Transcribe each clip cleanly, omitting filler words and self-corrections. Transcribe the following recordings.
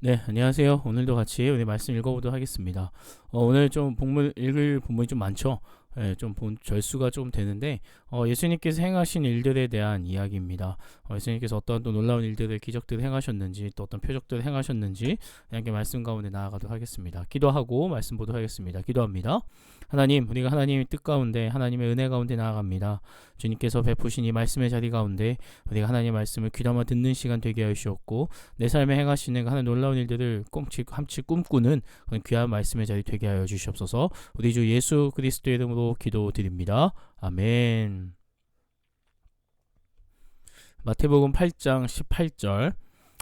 네, 안녕하세요. 오늘도 같이 우리 말씀 읽어보도록 하겠습니다. 오늘 좀 읽을 본문이 좀 많죠. 예, 절수가 좀 되는데, 예수님께서 행하신 일들에 대한 이야기입니다. 예수님께서 어떠한 또 놀라운 일들을, 기적들을 행하셨는지, 또 어떤 표적들을 행하셨는지, 이렇게 말씀 가운데 나아가도록 하겠습니다. 기도하고 말씀 보도록 하겠습니다. 기도합니다. 하나님, 우리가 하나님의 뜻 가운데, 하나님의 은혜 가운데 나아갑니다. 주님께서 베푸신 이 말씀의 자리 가운데, 우리가 하나님의 말씀을 귀담아 듣는 시간 되게 하여 주옵고, 내 삶에 행하시는 하나님 놀라운 일들을 함치 꿈꾸는 그런 귀한 말씀의 자리 되게 하여 주시옵소서. 우리 주 예수 그리스도의 이름으로 기도드립니다. 아멘. 마태복음 8장 18절.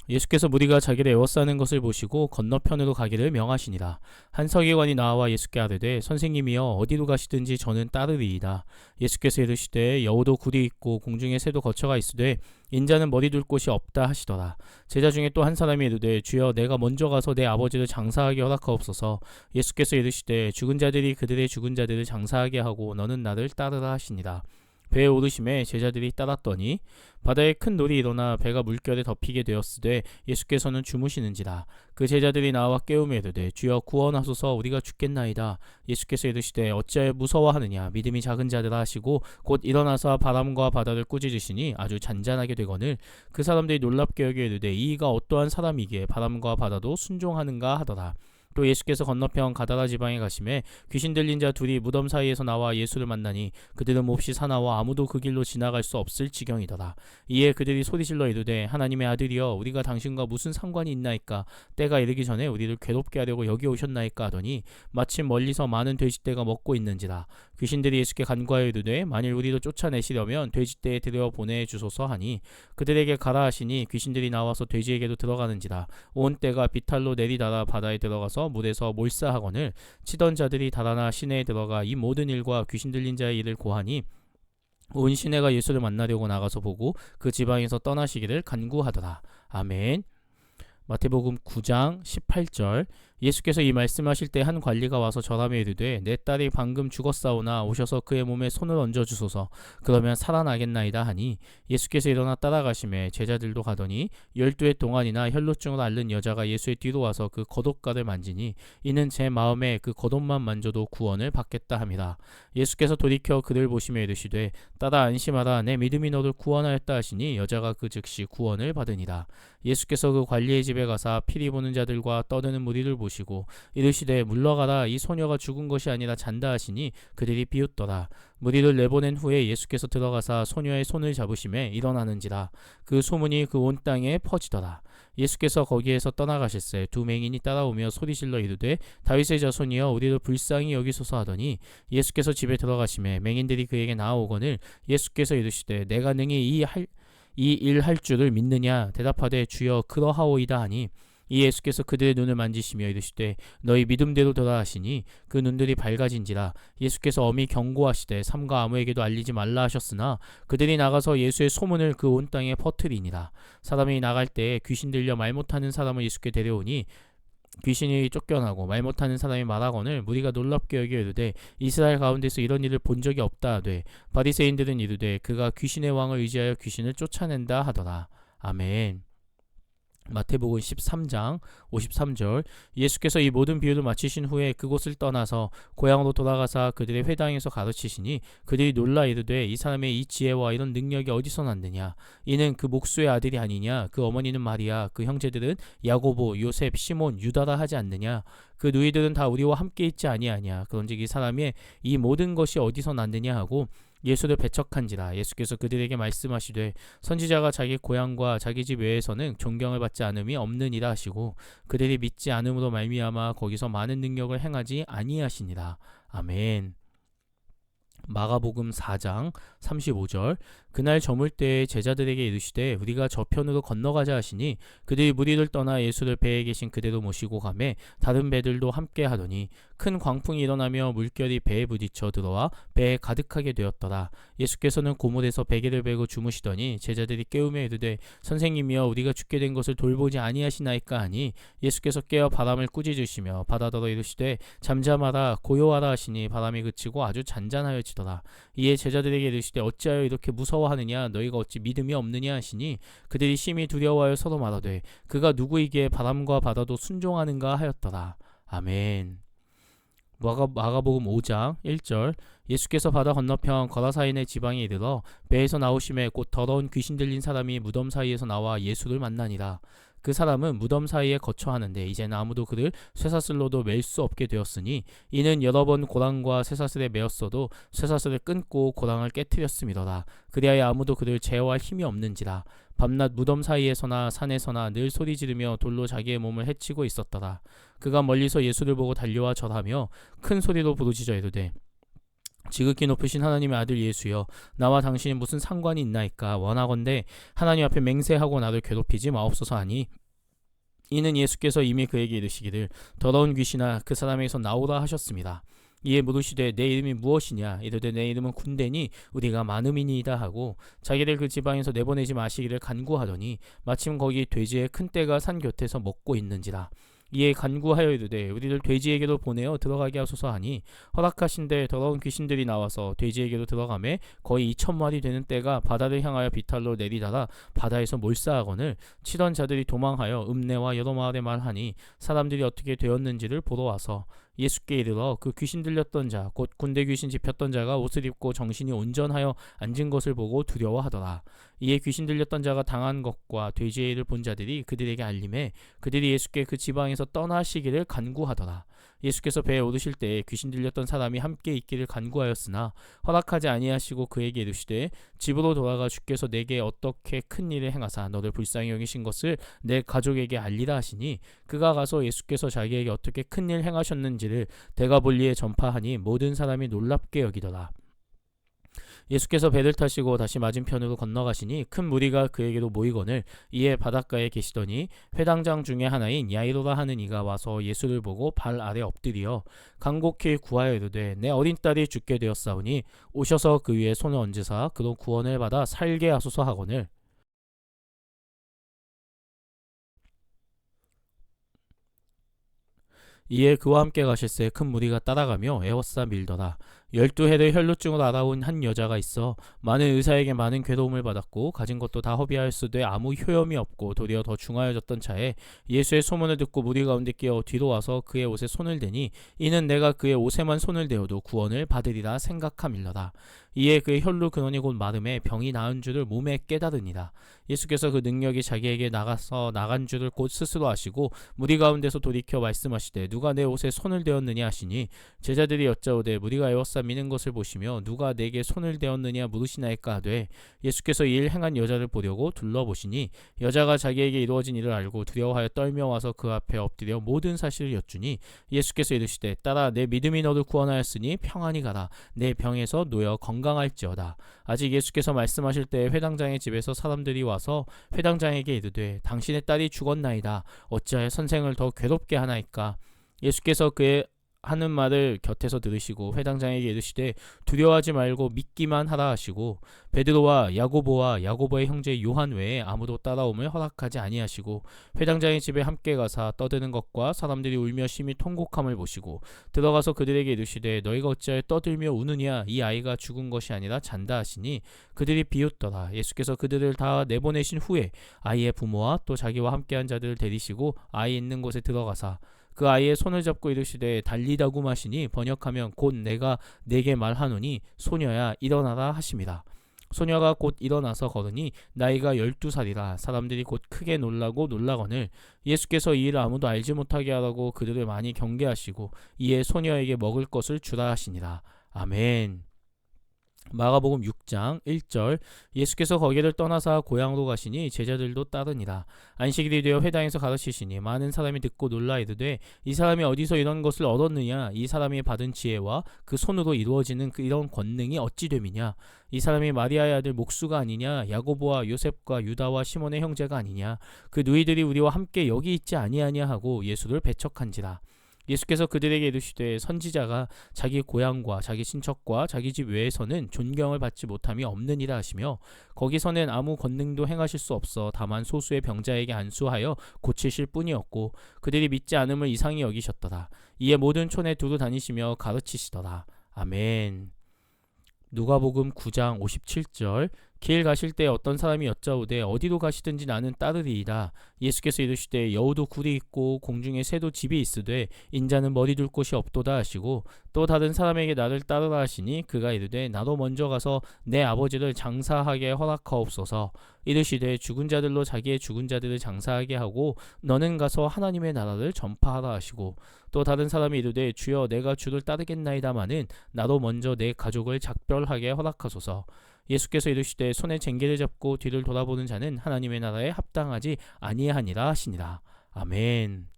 예수께서 무리가 자기를 에워싸는 것을 보시고 건너편으로 가기를 명하시니라. 한 서기관이 나와 예수께 아뢰되 선생님이여 어디로 가시든지 저는 따르리이다. 예수께서 이르시되 여우도 굴이 있고 공중에 새도 거처가 있으되 인자는 머리 둘 곳이 없다 하시더라. 제자 중에 또 한 사람이 이르되 주여 내가 먼저 가서 내 아버지를 장사하게 허락하옵소서. 예수께서 이르시되 죽은 자들이 그들의 죽은 자들을 장사하게 하고 너는 나를 따르라 하시니라. 배에 오르심에 제자들이 따랐더니 바다에 큰 놀이 일어나 배가 물결에 덮이게 되었으되 예수께서는 주무시는지라. 그 제자들이 나와 깨우며 이르되 주여 구원하소서 우리가 죽겠나이다. 예수께서 이르시되 어찌하여 무서워하느냐 믿음이 작은 자들아 하시고 곧 일어나서 바람과 바다를 꾸짖으시니 아주 잔잔하게 되거늘 그 사람들이 놀랍게 여겨 이르되 이가 어떠한 사람이기에 바람과 바다도 순종하는가 하더라. 또 예수께서 건너편 가다라 지방에 가심에 귀신 들린 자 둘이 무덤 사이에서 나와 예수를 만나니 그들은 몹시 사나워 아무도 그 길로 지나갈 수 없을 지경이더라. 이에 그들이 소리질러 이르되 하나님의 아들이여 우리가 당신과 무슨 상관이 있나이까 때가 이르기 전에 우리를 괴롭게 하려고 여기 오셨나이까 하더니 마침 멀리서 많은 돼지떼가 먹고 있는지라. 귀신들이 예수께 간구하여 이르되 만일 우리도 쫓아내시려면 돼지떼에 들여 보내주소서 하니 그들에게 가라 하시니 귀신들이 나와서 돼지에게도 들어가는지라. 온 떼가 비탈로 내리달아 바다에 들어가서 물에서 몰사하거늘 치던 자들이 달아나 시내에 들어가 이 모든 일과 귀신 들린 자의 일을 고하니 온 시내가 예수를 만나려고 나가서 보고 그 지방에서 떠나시기를 간구하더라. 아멘. 마태복음 9장 18절. 예수께서 이 말씀하실 때 한 관리가 와서 절하며 이르되 내 딸이 방금 죽었사오나 오셔서 그의 몸에 손을 얹어 주소서. 그러면 살아나겠나이다 하니 예수께서 일어나 따라가심에 제자들도 가더니 12해 동안이나 혈루증을 앓는 여자가 예수의 뒤로 와서 그 겉옷가를 만지니 이는 제 마음에 그 겉옷만 만져도 구원을 받겠다 함이라. 예수께서 돌이켜 그를 보시며 이르시되 딸아 안심하라 내 믿음이 너를 구원하였다 하시니 여자가 그 즉시 구원을 받으니라. 예수께서 그 관리의 집에 가사 피리 보는 자들과 떠드는 무리를 보시고 이르시되 물러가라 이 소녀가 죽은 것이 아니라 잔다 하시니 그들이 비웃더라. 무리를 내보낸 후에 예수께서 들어가사 소녀의 손을 잡으심에 일어나는지라. 그 소문이 그 온 땅에 퍼지더라. 예수께서 거기에서 떠나가실새 두 맹인이 따라오며 소리질러 이르되 다윗의 자손이여 우리를 불쌍히 여기소서 하더니 예수께서 집에 들어가심에 맹인들이 그에게 나아오거늘 예수께서 이르시되 내가 능히 이 일 할 줄을 믿느냐 대답하되 주여 그러하오이다 하니 이 예수께서 그들의 눈을 만지시며 이르시되 너희 믿음대로 되라 하시니 그 눈들이 밝아진지라. 예수께서 엄히 경고하시되 삼가 아무에게도 알리지 말라 하셨으나 그들이 나가서 예수의 소문을 그 온 땅에 퍼뜨리니라. 사람이 나갈 때에 귀신 들려 말 못하는 사람을 예수께 데려오니 귀신이 쫓겨나고 말 못하는 사람이 말하거늘 무리가 놀랍게 여겨 이르되 이스라엘 가운데서 이런 일을 본 적이 없다 하되 바리새인들은 이르되 그가 귀신의 왕을 의지하여 귀신을 쫓아낸다 하더라. 아멘. 마태복음 13장 53절. 예수께서 이 모든 비유를 마치신 후에 그곳을 떠나서 고향으로 돌아가사 그들의 회당에서 가르치시니 그들이 놀라 이르되 이 사람의 이 지혜와 이런 능력이 어디서 났느냐. 이는 그 목수의 아들이 아니냐. 그 어머니는 마리아 그 형제들은 야고보 요셉 시몬 유다라 하지 않느냐. 그 누이들은 다 우리와 함께 있지 아니하냐. 그런즉 이 사람의 이 모든 것이 어디서 났느냐 하고 예수를 배척한지라. 예수께서 그들에게 말씀하시되 선지자가 자기 고향과 자기 집 외에서는 존경을 받지 않음이 없느니라 하시고 그들이 믿지 않음으로 말미암아 거기서 많은 능력을 행하지 아니하시니라. 아멘. 마가복음 4장 35절. 그날 저물 때에 제자들에게 이르시되 우리가 저편으로 건너가자 하시니 그들이 무리를 떠나 예수를 배에 계신 그대로 모시고 가매 다른 배들도 함께 하더니 큰 광풍이 일어나며 물결이 배에 부딪혀 들어와 배에 가득하게 되었더라. 예수께서는 고물에서 베개를 베고 주무시더니 제자들이 깨우며 이르되 선생님이여 우리가 죽게 된 것을 돌보지 아니하시나이까 하니 예수께서 깨어 바람을 꾸짖으시며 바다더러 이르시되 잠잠하라 고요하라 하시니 바람이 그치고 아주 잔잔하여지더라. 이에 제자들에게 이르시되 어찌하여 이렇게 무서워하느냐 너희가 어찌 믿음이 없느냐 하시니 그들이 심히 두려워하여 서로 말하되 그가 누구이기에 바람과 바다도 순종하는가 하였더라. 아멘. 마가복음 5장 1절 예수께서 바다 건너편 거라사인의 지방에 이르러 배에서 나오심에 곧 더러운 귀신 들린 사람이 무덤 사이에서 나와 예수를 만나니라. 그 사람은 무덤 사이에 거처하는데 이제는 아무도 그를 쇠사슬로도 맬 수 없게 되었으니 이는 여러 번 고랑과 쇠사슬에 매었어도 쇠사슬을 끊고 고랑을 깨뜨렸음이더라. 그리하여 아무도 그를 제어할 힘이 없는지라. 밤낮 무덤 사이에서나 산에서나 늘 소리 지르며 돌로 자기의 몸을 해치고 있었더라. 그가 멀리서 예수를 보고 달려와 절하며 큰 소리로 부르짖어 이르되 지극히 높으신 하나님의 아들 예수여 나와 당신이 무슨 상관이 있나이까. 원하건대 하나님 앞에 맹세하고 나를 괴롭히지 마옵소서 하니 이는 예수께서 이미 그에게 이르시기를 더러운 귀신아 그 사람에게서 나오라 하셨습니다. 이에 물으시되 내 이름이 무엇이냐. 이르되 내 이름은 군대니 우리가 많음이니이다 하고 자기를 그 지방에서 내보내지 마시기를 간구하더니 마침 거기 돼지의 큰 떼가 산 곁에서 먹고 있는지라. 이에 간구하여 이르되 우리를 돼지에게로 보내어 들어가게 하소서 하니 허락하신데 더러운 귀신들이 나와서 돼지에게로 들어가매 거의 2,000마리 되는 떼가 바다를 향하여 비탈로 내리다가 바다에서 몰사하거늘 치던 자들이 도망하여 읍내와 여러 마을에 말하니 사람들이 어떻게 되었는지를 보러 와서 예수께 이르러 그 귀신 들렸던 자 곧 군대 귀신 집혔던 자가 옷을 입고 정신이 온전하여 앉은 것을 보고 두려워하더라. 이에 귀신 들렸던 자가 당한 것과 돼지의 일을 본 자들이 그들에게 알림해 그들이 예수께 그 지방에서 떠나시기를 간구하더라. 예수께서 배에 오르실 때에 귀신 들렸던 사람이 함께 있기를 간구하였으나 허락하지 아니하시고 그에게 이르시되 집으로 돌아가 주께서 내게 어떻게 큰 일을 행하사 너를 불쌍히 여기신 것을 내 가족에게 알리라 하시니 그가 가서 예수께서 자기에게 어떻게 큰 일 행하셨는지를 대가볼리에 전파하니 모든 사람이 놀랍게 여기더라. 예수께서 배를 타시고 다시 맞은편으로 건너가시니 큰 무리가 그에게로 모이거늘 이에 바닷가에 계시더니 회당장 중에 하나인 야이로라 하는 이가 와서 예수를 보고 발 아래 엎드리어 간곡히 구하여 이르되 내 어린 딸이 죽게 되었사오니 오셔서 그 위에 손을 얹으사 그로 구원을 받아 살게 하소서 하거늘 이에 그와 함께 가실새 큰 무리가 따라가며 에워싸 밀더라. 12해를 혈루증으로 알아온 한 여자가 있어 많은 의사에게 많은 괴로움을 받았고 가진 것도 다 허비하였으되 아무 효염이 없고 도리어 더 중하여졌던 차에 예수의 소문을 듣고 무리 가운데 끼어 뒤로 와서 그의 옷에 손을 대니 이는 내가 그의 옷에만 손을 대어도 구원을 받으리라 생각함일러다. 이에 그의 혈루 근원이 곧 마름에 병이 나은 줄을 몸에 깨달으니라. 예수께서 그 능력이 자기에게 나간 줄을 곧 스스로 아시고 무리 가운데서 돌이켜 말씀하시되 누가 내 옷에 손을 대었느냐 하시니 제자들이 여짜오되 무리가 에워싸 미는 것을 보시며 누가 내게 손을 대었느냐 물으시나이까 하되 예수께서 이 일 행한 여자를 보려고 둘러보시니 여자가 자기에게 이루어진 일을 알고 두려워하여 떨며 와서 그 앞에 엎드려 모든 사실을 여쭈니 예수께서 이르시되 딸아 내 믿음이 너를 구원하였으니 평안히 가라. 내 병에서 놓여 건강할지어다. 아직 예수께서 말씀하실 때 회당장의 집에서 사람들이 와서 회당장에게 이르되 당신의 딸이 죽었나이다. 어찌하여 선생을 더 괴롭게 하나이까. 예수께서 그의 하는 말을 곁에서 들으시고 회당장에게 이르시되 두려워하지 말고 믿기만 하라 하시고 베드로와 야고보와 야고보의 형제 요한 외에 아무도 따라옴을 허락하지 아니하시고 회당장의 집에 함께 가사 떠드는 것과 사람들이 울며 심히 통곡함을 보시고 들어가서 그들에게 이르시되 너희가 어찌하여 떠들며 우느냐. 이 아이가 죽은 것이 아니라 잔다 하시니 그들이 비웃더라. 예수께서 그들을 다 내보내신 후에 아이의 부모와 또 자기와 함께한 자들을 데리시고 아이 있는 곳에 들어가사 그 아이의 손을 잡고 이르시되 달리다구 마시니 번역하면 곧 내가 내게 말하노니 소녀야 일어나라 하심이라. 소녀가 곧 일어나서 걸으니 나이가 12살이라. 사람들이 곧 크게 놀라거늘 예수께서 이 일을 아무도 알지 못하게 하라고 그들을 많이 경계하시고 이에 소녀에게 먹을 것을 주라 하시니라. 아멘. 마가복음 6장 1절 예수께서 거기를 떠나사 고향으로 가시니 제자들도 따르니라. 안식일이 되어 회당에서 가르치시니 많은 사람이 듣고 놀라 이르되 이 사람이 어디서 이런 것을 얻었느냐. 이 사람이 받은 지혜와 그 손으로 이루어지는 이런 권능이 어찌 됨이냐. 이 사람이 마리아의 아들 목수가 아니냐. 야고보와 요셉과 유다와 시몬의 형제가 아니냐. 그 누이들이 우리와 함께 여기 있지 아니하냐 하고 예수를 배척한지라. 예수께서 그들에게 이르시되 선지자가 자기 고향과 자기 친척과 자기 집 외에서는 존경을 받지 못함이 없느니라 하시며 거기서는 아무 권능도 행하실 수 없어 다만 소수의 병자에게 안수하여 고치실 뿐이었고 그들이 믿지 않음을 이상히 여기셨더라. 이에 모든 촌에 두루 다니시며 가르치시더라. 아멘. 누가복음 9장 57절 길 가실 때 어떤 사람이 여짜오되 어디로 가시든지 나는 따르리이다. 예수께서 이르시되 여우도 굴이 있고 공중에 새도 집이 있으되 인자는 머리 둘 곳이 없도다 하시고 또 다른 사람에게 나를 따르라 하시니 그가 이르되 나도 먼저 가서 내 아버지를 장사하게 허락하옵소서. 이르시되 죽은 자들로 자기의 죽은 자들을 장사하게 하고 너는 가서 하나님의 나라를 전파하라 하시고 또 다른 사람이 이르되 주여 내가 주를 따르겠나이다마는 나도 먼저 내 가족을 작별하게 허락하소서. 예수께서 이르시되 손에 쟁기를 잡고 뒤를 돌아보는 자는 하나님의 나라에 합당하지 아니하니라 하시니라. 아멘.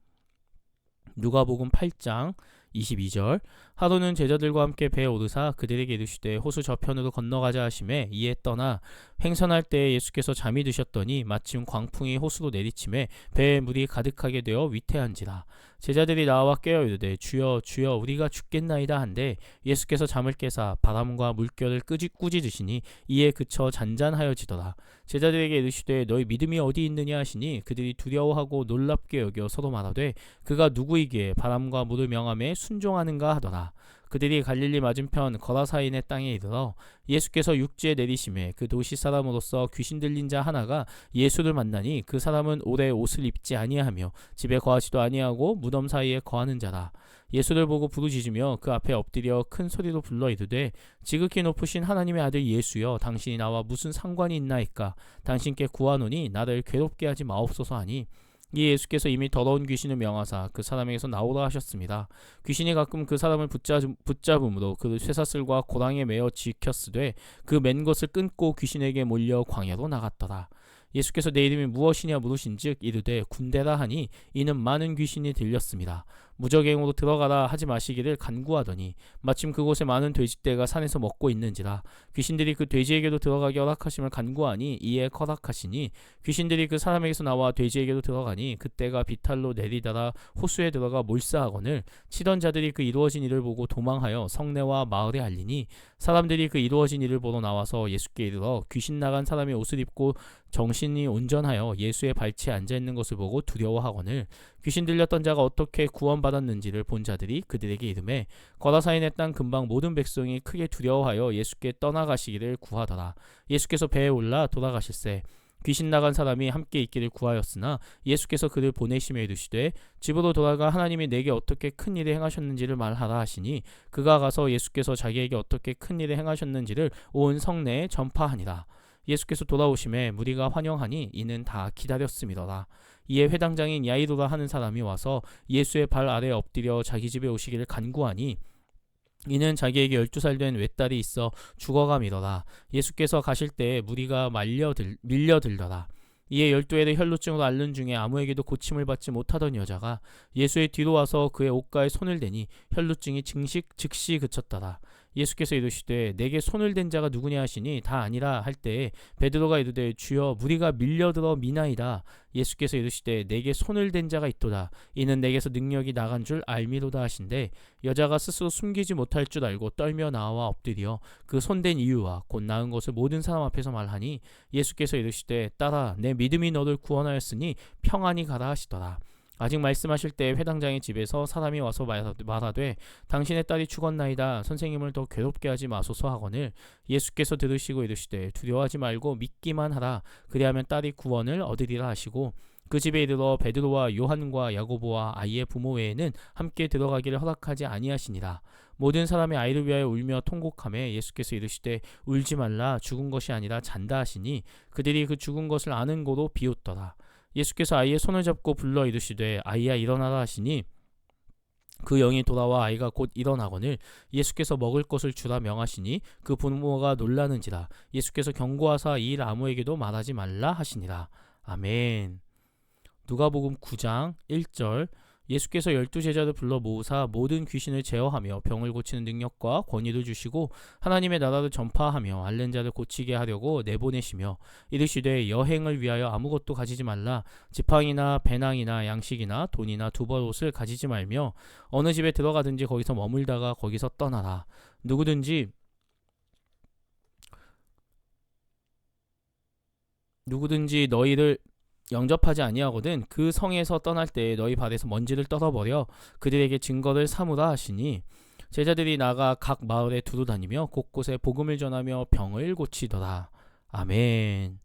누가복음 8장 22절 하도는 제자들과 함께 배에 오르사 그들에게 이르시되 호수 저편으로 건너가자 하시매 이에 떠나 횡선할 때에 예수께서 잠이 드셨더니 마침 광풍이 호수로 내리침에 배에 물이 가득하게 되어 위태한지라. 제자들이 나와 깨어 이르되 주여 주여 우리가 죽겠나이다 한데 예수께서 잠을 깨사 바람과 물결을 꾸짖으시니 이에 그쳐 잔잔하여지더라. 제자들에게 이르시되 너희 믿음이 어디 있느냐 하시니 그들이 두려워하고 놀랍게 여겨 서로 말하되 그가 누구이기에 바람과 물을 명함에 순종하는가 하더라. 그들이 갈릴리 맞은편 거라사인의 땅에 이르러 예수께서 육지에 내리심에 그 도시 사람으로서 귀신 들린 자 하나가 예수를 만나니 그 사람은 오래 옷을 입지 아니하며 집에 거하지도 아니하고 무덤 사이에 거하는 자라. 예수를 보고 부르짖으며 그 앞에 엎드려 큰 소리로 불러 이르되 지극히 높으신 하나님의 아들 예수여 당신이 나와 무슨 상관이 있나이까. 당신께 구하노니 나를 괴롭게 하지 마옵소서 하니 이 예수께서 이미 더러운 귀신을 명하사 그 사람에게서 나오라 하셨습니다. 귀신이 가끔 그 사람을 붙잡음으로 그를 쇠사슬과 고랑에 매어 지켰으되 그 맨 것을 끊고 귀신에게 몰려 광야로 나갔더라. 예수께서 내 이름이 무엇이냐 물으신즉 이르되 군대라 하니 이는 많은 귀신이 들렸습니다. 무적행으로 들어가라 하지 마시기를 간구하더니 마침 그곳에 많은 돼지떼가 산에서 먹고 있는지라. 귀신들이 그 돼지에게도 들어가게 허락하심을 간구하니 이에 허락하시니 귀신들이 그 사람에게서 나와 돼지에게도 들어가니 그때가 비탈로 내리다가 호수에 들어가 몰사하거늘 치던 자들이 그 이루어진 일을 보고 도망하여 성내와 마을에 알리니 사람들이 그 이루어진 일을 보러 나와서 예수께 이르러 귀신 나간 사람이 옷을 입고 정신이 온전하여 예수의 발치에 앉아있는 것을 보고 두려워하거늘 귀신 들렸던 자가 어떻게 구원받았는지를 본 자들이 그들에게 이르매 거라사인의 땅 근방 모든 백성이 크게 두려워하여 예수께 떠나가시기를 구하더라. 예수께서 배에 올라 돌아가실새 귀신 나간 사람이 함께 있기를 구하였으나 예수께서 그를 보내시며 이르시되 집으로 돌아가 하나님이 내게 어떻게 큰 일을 행하셨는지를 말하라 하시니 그가 가서 예수께서 자기에게 어떻게 큰 일을 행하셨는지를 온 성내에 전파하니라. 예수께서 돌아오심에 무리가 환영하니 이는 다 기다렸음이더라. 이에 회당장인 야이로라 하는 사람이 와서 예수의 발 아래에 엎드려 자기 집에 오시기를 간구하니 이는 자기에게 12살 된 외딸이 있어 죽어감이더라. 예수께서 가실 때에 무리가 밀려들더라. 이에 12회를 혈루증으로 앓는 중에 아무에게도 고침을 받지 못하던 여자가 예수의 뒤로 와서 그의 옷가에 손을 대니 혈루증이 즉시 그쳤더라. 예수께서 이르시되 내게 손을 댄 자가 누구냐 하시니 다 아니라 할 때에 베드로가 이르되 주여 무리가 밀려들어 미나이다. 예수께서 이르시되 내게 손을 댄 자가 있도다. 이는 내게서 능력이 나간 줄 알미로다 하신대 여자가 스스로 숨기지 못할 줄 알고 떨며 나와 엎드려 그 손댄 이유와 곧 나은 것을 모든 사람 앞에서 말하니 예수께서 이르시되 딸아 내 믿음이 너를 구원하였으니 평안히 가라 하시더라. 아직 말씀하실 때 회당장의 집에서 사람이 와서 말하되 당신의 딸이 죽었나이다. 선생님을 더 괴롭게 하지 마소서 하거늘 예수께서 들으시고 이르시되 두려워하지 말고 믿기만 하라. 그리하면 딸이 구원을 얻으리라 하시고 그 집에 이르러 베드로와 요한과 야고보와 아이의 부모 외에는 함께 들어가기를 허락하지 아니하시니라. 모든 사람이 아이를 위하여 울며 통곡하며 예수께서 이르시되 울지 말라. 죽은 것이 아니라 잔다 하시니 그들이 그 죽은 것을 아는 고로 비웃더라. 예수께서 아이의 손을 잡고 불러 이르시되 아이야 일어나라 하시니 그 영이 돌아와 아이가 곧 일어나거늘 예수께서 먹을 것을 주라 명하시니 그 부모가 놀라는지라. 예수께서 경고하사 이 일 아무에게도 말하지 말라 하시니라. 아멘. 누가복음 9장 1절 예수께서 12제자를 불러 모으사 모든 귀신을 제어하며 병을 고치는 능력과 권위를 주시고 하나님의 나라를 전파하며 앓는 자를 고치게 하려고 내보내시며 이르시되 여행을 위하여 아무것도 가지지 말라. 지팡이나 배낭이나 양식이나 돈이나 두벌 옷을 가지지 말며 어느 집에 들어가든지 거기서 머물다가 거기서 떠나라. 누구든지 너희를 영접하지 아니하거든 그 성에서 떠날 때 너희 발에서 먼지를 떨어버려 그들에게 증거를 삼으라 하시니 제자들이 나가 각 마을에 두루 다니며 곳곳에 복음을 전하며 병을 고치더라. 아멘.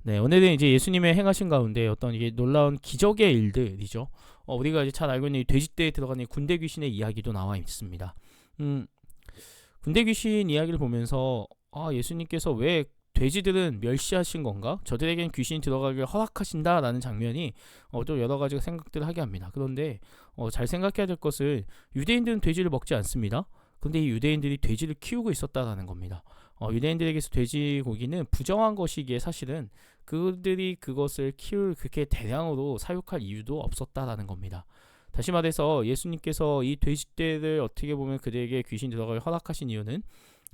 네, 오늘은 이제 예수님의 행하신 가운데 어떤 이게 놀라운 기적의 일들이죠. 우리가 이제 잘 알고 있는 이 돼지떼에 들어가는 군대 귀신의 이야기도 나와 있습니다. 군대 귀신 이야기를 보면서 예수님께서 왜 돼지들은 멸시하신 건가? 저들에겐 귀신이 들어가길 허락하신다라는 장면이 또 여러 가지 생각들을 하게 합니다. 그런데 잘 생각해야 될 것은 유대인들은 돼지를 먹지 않습니다. 그런데 이 유대인들이 돼지를 키우고 있었다라는 겁니다. 유대인들에게서 돼지고기는 부정한 것이기에 사실은 그들이 그것을 키울 그렇게 대량으로 사육할 이유도 없었다라는 겁니다. 다시 말해서 예수님께서 이 돼지떼를 어떻게 보면 그들에게 귀신 들어가길 허락하신 이유는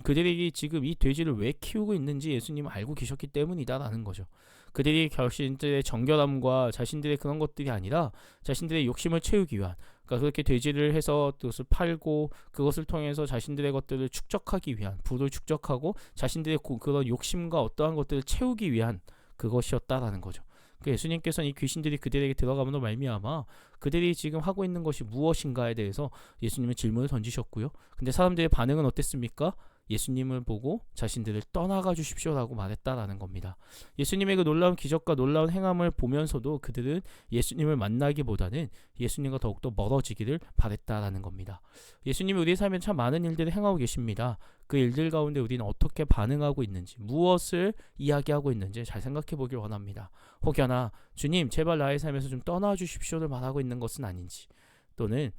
그들이 지금 이 돼지를 왜 키우고 있는지 예수님은 알고 계셨기 때문이다라는 거죠. 그들이 자신들의 정결함과 자신들의 그런 것들이 아니라 자신들의 욕심을 채우기 위한, 그러니까 그렇게 돼지를 해서 그것을 팔고 그것을 통해서 자신들의 것들을 축적하기 위한, 부를 축적하고 자신들의 그런 욕심과 어떠한 것들을 채우기 위한 그것이었다라는 거죠. 예수님께서는 이 귀신들이 그들에게 들어감으로 말미암아 그들이 지금 하고 있는 것이 무엇인가에 대해서 예수님은 질문을 던지셨고요. 근데 사람들의 반응은 어땠습니까? 예수님을 보고 자신들을 떠나가 주십시오라고 말했다라는 겁니다. 예수님의 그 놀라운 기적과 놀라운 행함을 보면서도 그들은 예수님을 만나기보다는 예수님과 더욱더 멀어지기를 바랬다라는 겁니다. 예수님이 우리의 삶에 참 많은 일들을 행하고 계십니다. 그 일들 가운데 우리는 어떻게 반응하고 있는지, 무엇을 이야기하고 있는지 잘 생각해 보길 원합니다. 혹여나 주님 제발 나의 삶에서 좀 떠나 주십시오를 말하고 있는 것은 아닌지, 또는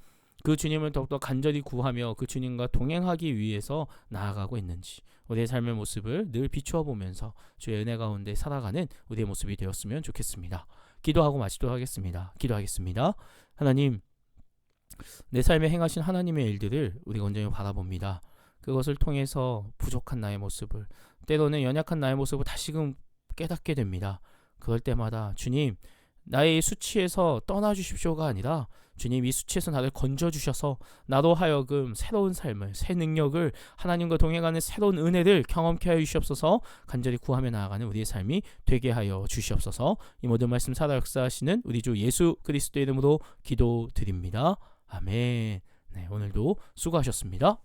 그 주님을 더욱더 간절히 구하며 그 주님과 동행하기 위해서 나아가고 있는지, 우리의 삶의 모습을 늘 비추어 보면서 주의 은혜 가운데 살아가는 우리의 모습이 되었으면 좋겠습니다. 기도하고 마치도록 하겠습니다. 기도하겠습니다. 하나님, 내 삶에 행하신 하나님의 일들을 우리가 온전히 바라봅니다. 그것을 통해서 부족한 나의 모습을, 때로는 연약한 나의 모습을 다시금 깨닫게 됩니다. 그럴 때마다 주님, 나의 수치에서 떠나주십시오가 아니라 주님 이 수치에서 나를 건져주셔서 나로 하여금 새로운 삶을, 새 능력을, 하나님과 동행하는 새로운 은혜를 경험케 하여 주시옵소서. 간절히 구하며 나아가는 우리의 삶이 되게 하여 주시옵소서. 이 모든 말씀 살아 역사하시는 우리 주 예수 그리스도의 이름으로 기도드립니다. 아멘. 네, 오늘도 수고하셨습니다.